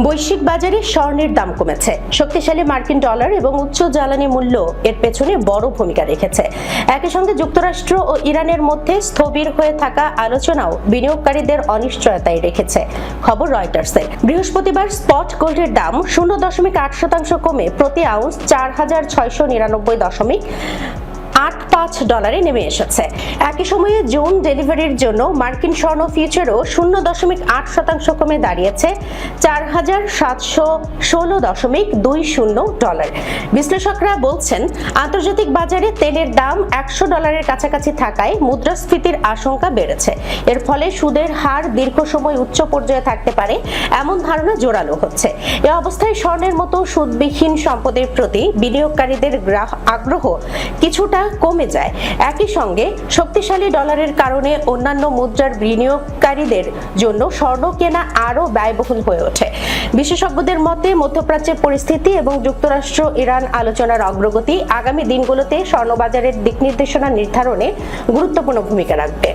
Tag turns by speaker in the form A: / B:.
A: বৈশ্বিক বাজারে স্বর্ণের দাম কমেছে। শক্তিশালী মার্কিন ডলার এবং উচ্চ জ্বালানি মূল্য এর পেছনে বড় ভূমিকা রেখেছে। একই সঙ্গে যুক্তরাষ্ট্র ও ইরানের মধ্যে স্থবির হয়ে থাকা আলোচনাও বিনিয়োগকারীদের অনিশ্চয়তায় রেখেছে। খবর রয়টার্সের। বৃহস্পতিবার স্পট গোল্ডের দাম 0.8% কমে প্রতি আউন্স 4,699.85 নেমে এসেছে। একই সময়ে জুন ডেলিভারির জন্য মার্কিন স্বর্ণ ফিউচারও 0.8% কমে দাঁড়িয়েছে 4,716.20 বিশ্লেষকরা বলছেন, আন্তর্জাতিক বাজারে তেলের দাম $100 কাছাকাছি থাকায় মুদ্রাস্ফীতির আশঙ্কা বেড়েছে। এর ফলে সুদের হার দীর্ঘ সময় উচ্চ পর্যায়ে থাকতে পারে এমন ধারণা জোরালো হচ্ছে। এ অবস্থায় স্বর্ণের মতো সুদবিহীন সম্পদের প্রতি বিনিয়োগকারীদের আগ্রহ কিছুটা কমে যায়। একই সঙ্গে শক্তিশালী ডলারের কারণে অন্যান্য মুদ্রার বিনিয়োগকারীদের জন্য স্বর্ণ কেনা আরও ব্যয়বহুল হয়ে ওঠে। বিশেষজ্ঞদের মতে, মধ্যপ্রাচ্যের পরিস্থিতি এবং যুক্তরাষ্ট্র ইরান আলোচনার অগ্রগতি আগামী দিনগুলোতে স্বর্ণবাজারের দিক নির্দেশনা নির্ধারণে গুরুত্বপূর্ণ ভূমিকা রাখবে।